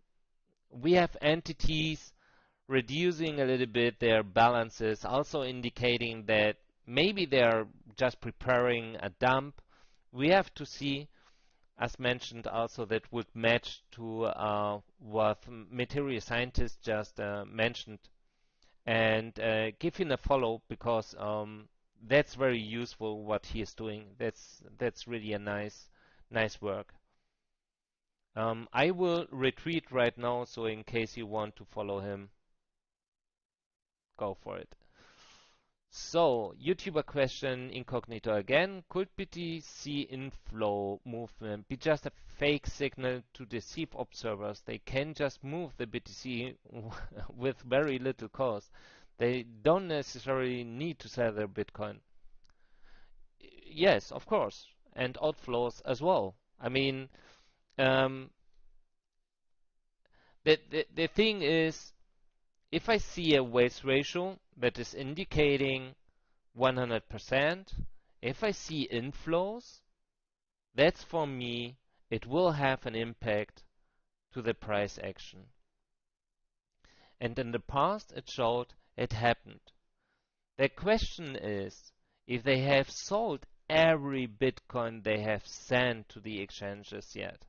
S1: We have entities reducing a little bit their balances, also indicating that maybe they're just preparing a dump. We have to see, as mentioned, also that would match to what material scientists just mentioned, and give him a follow because that's very useful what he is doing. That's really a nice work. I will retweet right now, so in case you want to follow him, go for it. So, YouTuber question incognito again. Could BTC inflow movement be just a fake signal to deceive observers? They can just move the BTC with very little cost. They don't necessarily need to sell their Bitcoin. Yes, of course. And outflows as well. I mean, um, the thing is, if I see a waste ratio that is indicating 100%, if I see inflows, that's for me, it will have an impact to the price action. And in the past, it showed it happened. The question is, if they have sold every Bitcoin they have sent to the exchanges yet.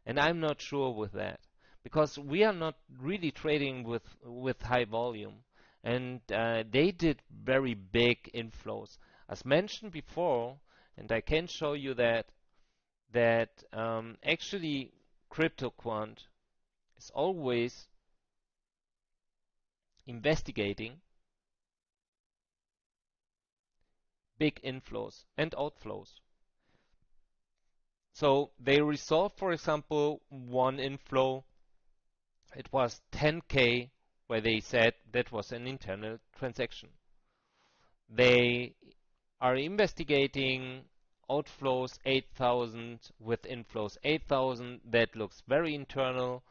S1: And I'm not sure with that, because we are not really trading with high volume. And they did very big inflows. As mentioned before, and I can show you that actually CryptoQuant is always investigating big inflows and outflows. So they resolved, for example, one inflow. It was 10K, where they said that was an internal transaction. They are investigating outflows 8,000 with inflows 8,000. That looks very internal.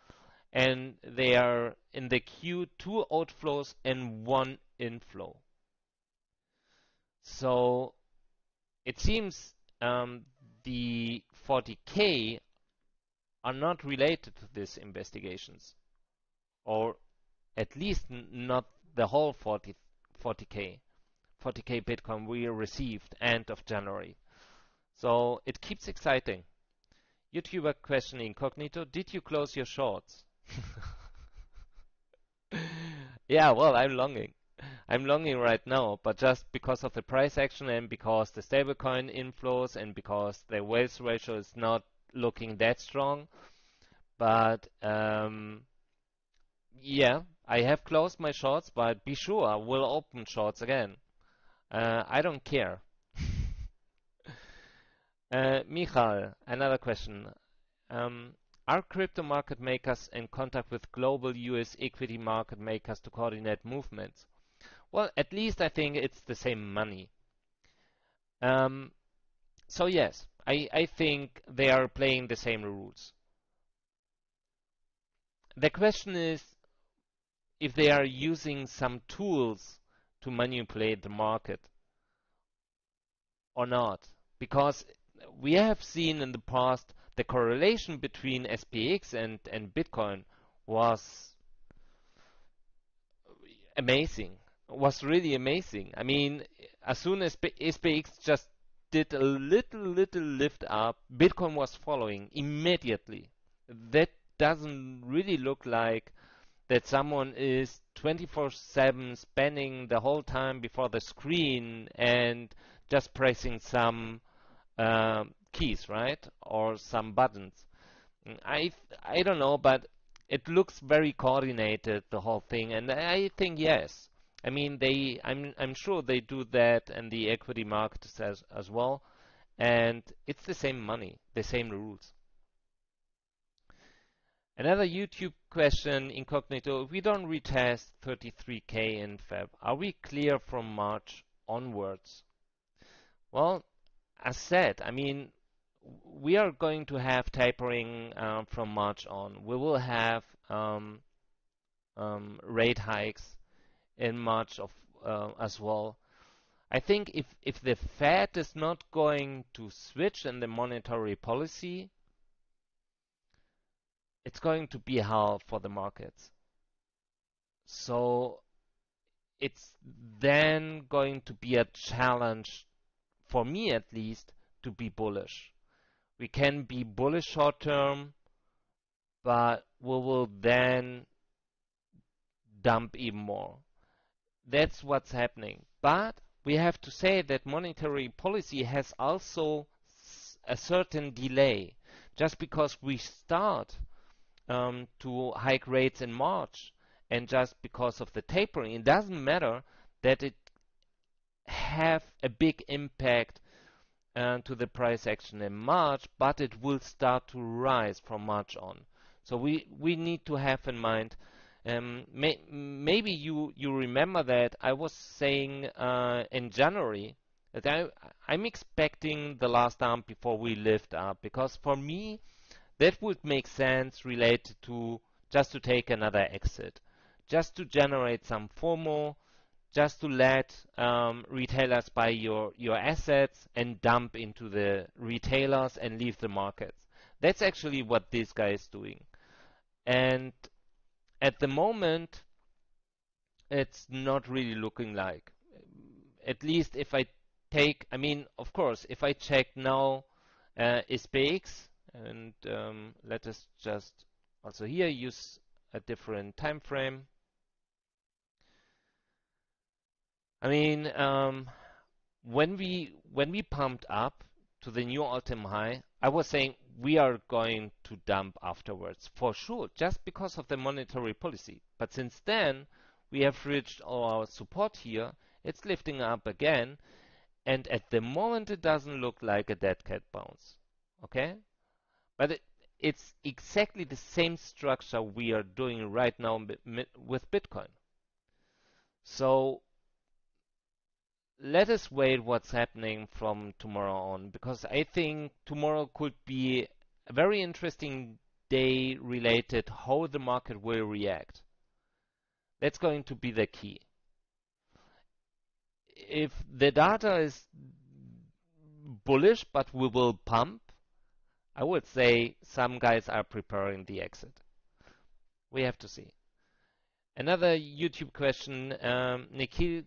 S1: And they are in the queue 2 outflows and 1 inflow. So it seems the 40K are not related to these investigations, or at least not the whole 40K. 40K Bitcoin we received end of January. So it keeps exciting. YouTuber question incognito, did you close your shorts? Yeah, well, I'm longing. I'm longing right now, but just because of the price action and because the stablecoin inflows and because the wealth ratio is not looking that strong. But yeah, I have closed my shorts, but be sure I will open shorts again. I don't care. Michal, another question. Um, are crypto market makers in contact with global US equity market makers to coordinate movements? Well, at least I think it's the same money. Um, so yes, I think they are playing the same rules. The question is if they are using some tools to manipulate the market or not. Because we have seen in the past the correlation between SPX and Bitcoin was amazing, was really amazing. I mean, as soon as SPX just did a little lift up, Bitcoin was following immediately. That doesn't really look like that someone is 24/7 spending the whole time before the screen and just pressing some keys, right? Or some buttons. I I don't know, but it looks very coordinated, the whole thing, and I think yes. I mean, I'm sure they do that in the equity market as well, and it's the same money, the same rules. Another YouTube question, incognito. If we don't retest 33K in Feb, are we clear from March onwards? Well, as said, I mean, we are going to have tapering from March on. We will have rate hikes in March of as well. I think if the Fed is not going to switch in the monetary policy, it's going to be hell for the markets. So it's then going to be a challenge, for me at least, to be bullish. We can be bullish short term, but we will then dump even more. That's what's happening. But we have to say that monetary policy has also a certain delay. Just because we start to hike rates in March, and just because of the tapering, it doesn't matter that it have a big impact to the price action in March, but it will start to rise from March on. So we need to have in mind. Maybe you remember that I was saying in January that I'm expecting the last dump before we lift up, because for me that would make sense related to just to take another exit, just to generate some FOMO, just to let retailers buy your assets and dump into the retailers and leave the markets. That's actually what this guy is doing. And at the moment, it's not really looking like. At least if I take, I mean, of course, if I check now SPX, and let us just also here use a different time frame. I mean, when we pumped up to the new all-time high, I was saying we are going to dump afterwards for sure, just because of the monetary policy. But since then, we have reached our support here. It's lifting up again, and at the moment, it doesn't look like a dead cat bounce. Okay, but it's exactly the same structure we are doing right now with Bitcoin. So let us wait what's happening from tomorrow on, because I think tomorrow could be a very interesting day related how the market will react. That's going to be the key. If the data is bullish but we will pump, I would say some guys are preparing the exit. We have to see. Another YouTube question, Nikhil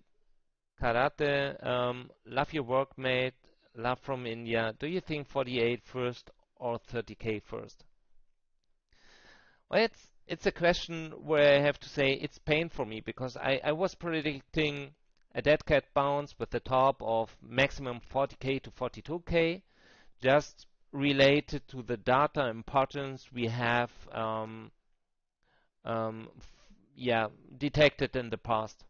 S1: Karate, love your work, mate. Love from India. Do you think 48 first or 30K first? Well, it's a question where I have to say it's pain for me, because I was predicting a dead cat bounce with the top of maximum 40K to 42K, just related to the data importance we have detected in the past.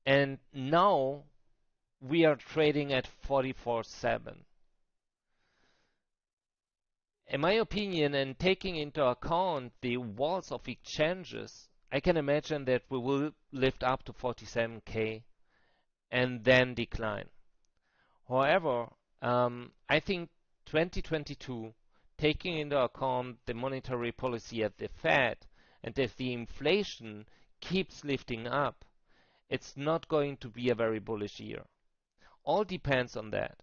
S1: And now we are trading at 44.7. In my opinion, and taking into account the walls of exchanges, I can imagine that we will lift up to 47K and then decline. However, I think 2022, taking into account the monetary policy at the Fed, and if the inflation keeps lifting up, it's not going to be a very bullish year. All depends on that.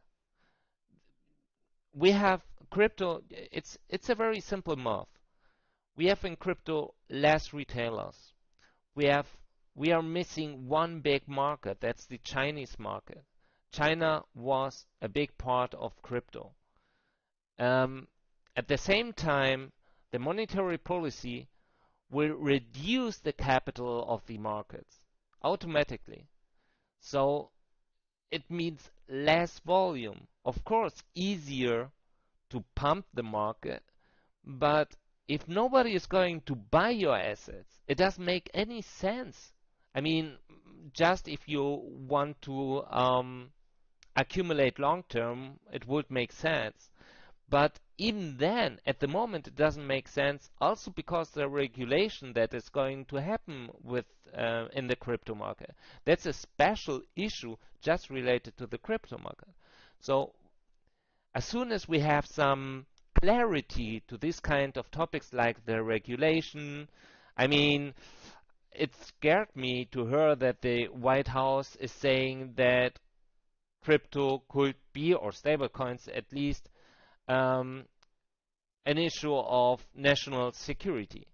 S1: We have crypto, it's a very simple math. We have in crypto less retailers. We are missing one big market, that's the Chinese market. China was a big part of crypto. At the same time, the monetary policy will reduce the capital of the markets automatically. So it means less volume. Of course, easier to pump the market, but if nobody is going to buy your assets, it doesn't make any sense. I mean, just if you want to accumulate long term, it would make sense. But even then, at the moment, it doesn't make sense. Also because the regulation that is going to happen with in the crypto market, that's a special issue just related to the crypto market. So as soon as we have some clarity to this kind of topics like the regulation, I mean, it scared me to hear that the White House is saying that crypto could be, or stablecoins at least, um, an issue of national security.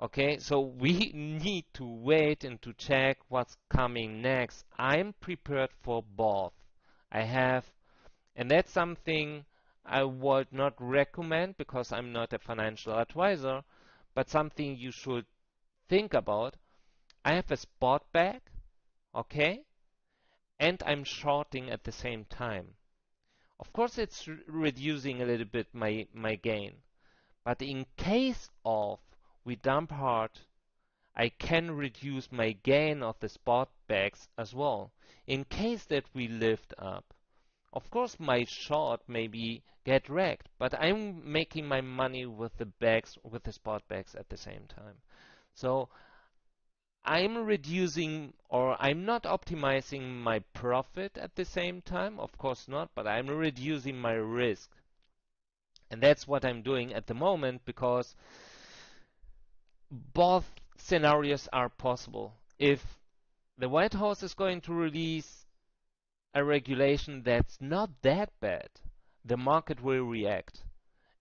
S1: Okay, so we need to wait and to check what's coming next. I'm prepared for both. I have, and that's something I would not recommend because I'm not a financial advisor, but something you should think about. I have a spot bag, okay, and I'm shorting at the same time. Of course, it's reducing a little bit my gain, but in case of we dump hard, I can reduce my gain of the spot bags as well. In case that we lift up, of course my short maybe get wrecked, but I'm making my money with the bags, with the spot bags at the same time. So I'm reducing, or I'm not optimizing my profit at the same time, of course not, but I'm reducing my risk. And that's what I'm doing at the moment because both scenarios are possible. If the White House is going to release a regulation that's not that bad, the market will react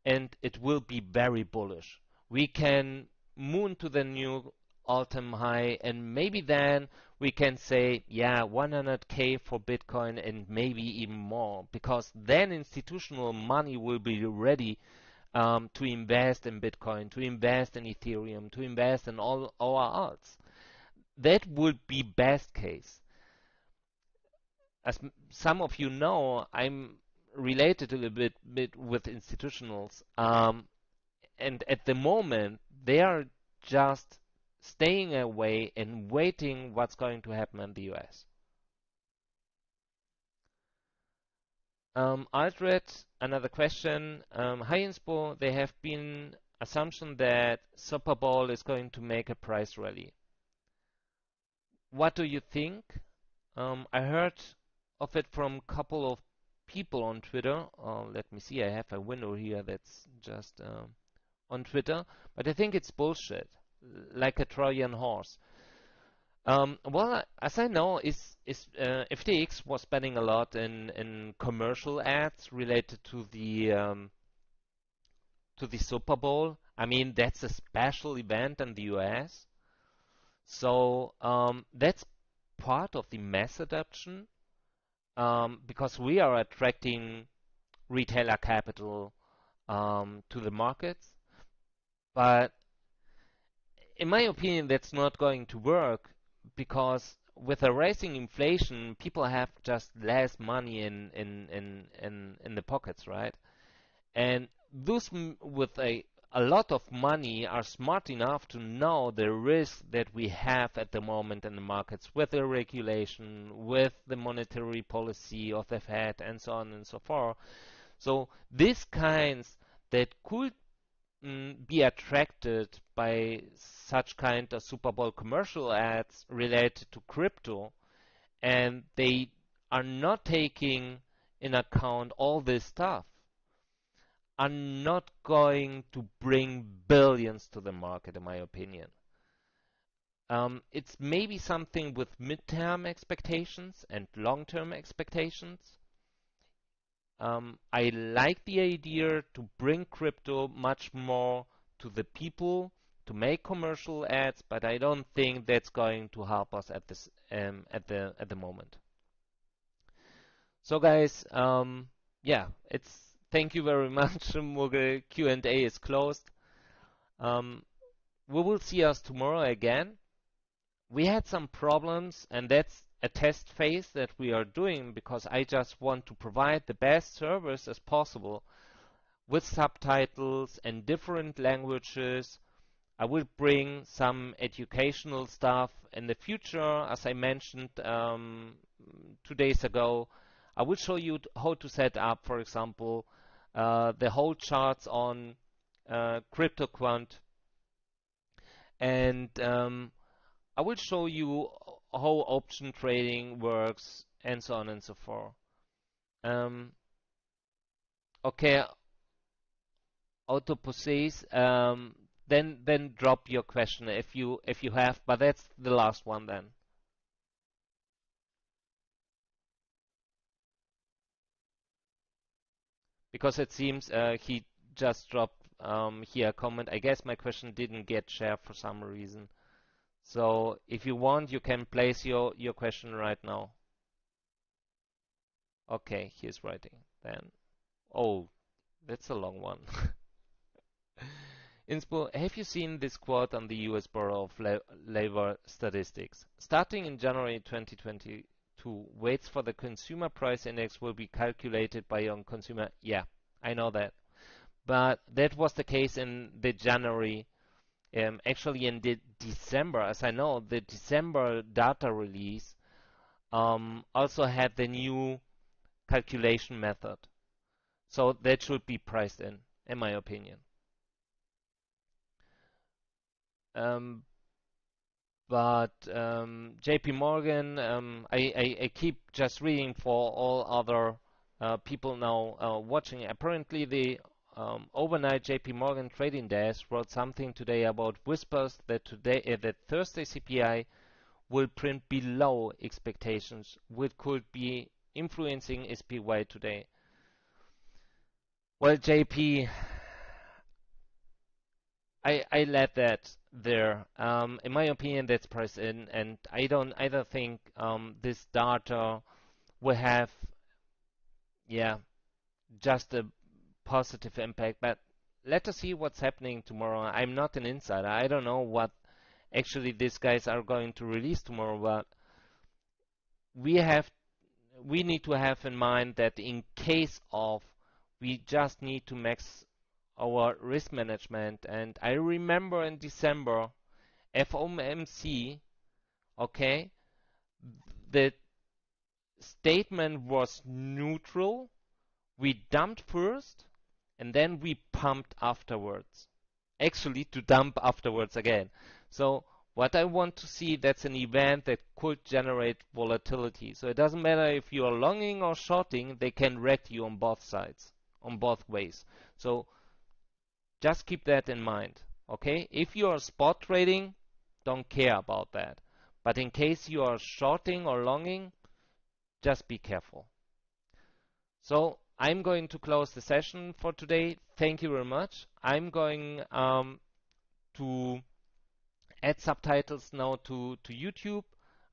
S1: and it will be very bullish. We can moon to the new all-time high, and maybe then we can say, yeah, 100K for Bitcoin and maybe even more, because then institutional money will be ready to invest in Bitcoin, to invest in Ethereum, to invest in all our alts. That would be best case. As some of you know, I'm related a little bit with institutionals. And at the moment, they are just staying away and waiting what's going to happen in the US. Alfred, another question. Hi Inspo, there have been assumption that Super Bowl is going to make a price rally. What do you think? I heard of it from a couple of people on Twitter. Let me see, I have a window here that's just on Twitter, but I think it's bullshit, like a Trojan horse. Well, as I know, FTX was spending a lot in commercial ads related to the Super Bowl. I mean, that's a special event in the US, so that's part of the mass adoption because we are attracting retailer capital to the markets. But in my opinion, that's not going to work because with a rising inflation, people have just less money in the pockets, right? And those with a lot of money are smart enough to know the risk that we have at the moment in the markets with the regulation, with the monetary policy of the Fed, and so on and so forth. So these kinds that could be attracted by such kind of Super Bowl commercial ads related to crypto, and they are not taking in account all this stuff, are not going to bring billions to the market, in my opinion. It's maybe something with midterm expectations and long-term expectations. I like the idea to bring crypto much more to the people, to make commercial ads, but I don't think that's going to help us at this at the moment. So guys, yeah, it's thank you very much. Mughal Q&A is closed. Um, we will see us tomorrow again. We had some problems, and that's a test phase that we are doing because I just want to provide the best service as possible with subtitles and different languages. I will bring some educational stuff in the future, as I mentioned 2 days ago. I will show you how to set up, for example, the whole charts on CryptoQuant, and I will show you how option trading works and so on and so forth. Um, Okay, auto possess. Then drop your question if you have, but that's the last one then. Because it seems he just dropped here a comment. I guess my question didn't get shared for some reason. So if you want, you can place your question right now. Okay, he's writing then. Oh, that's a long one. Inspo, have you seen this quote on the US Bureau of Labor Statistics? Starting in January 2022, weights for the consumer price index will be calculated by young consumer. Yeah, I know that. But that was the case in the January. Actually, in the December, as I know, the December data release also had the new calculation method. So that should be priced in my opinion. Um, but JP Morgan, I keep just reading for all other people now watching. Apparently, the overnight JP Morgan trading desk wrote something today about whispers that that Thursday CPI will print below expectations, which could be influencing SPY today. Well, JP, I let that there. In my opinion, that's priced in, and I don't either think this data will have, yeah, just a positive impact. But let us see what's happening tomorrow. I'm not an insider. I don't know what actually these guys are going to release tomorrow, but we have we need to have in mind that in case of we just need to max our risk management. And I remember in December FOMC, okay, the statement was neutral. We dumped first and then we pumped afterwards. Actually, to dump afterwards again. So what I want to see, that's an event that could generate volatility. So it doesn't matter if you are longing or shorting, they can wreck you on both sides, on both ways. So just keep that in mind. Okay? If you are spot trading, don't care about that. But in case you are shorting or longing, just be careful. So I'm going to close the session for today. Thank you very much. I'm going to add subtitles now to YouTube.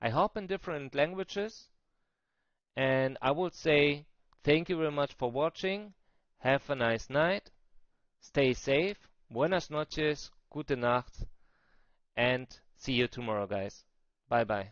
S1: I hope in different languages. And I would say thank you very much for watching. Have a nice night. Stay safe. Buenas noches. Gute Nacht. And see you tomorrow, guys. Bye bye.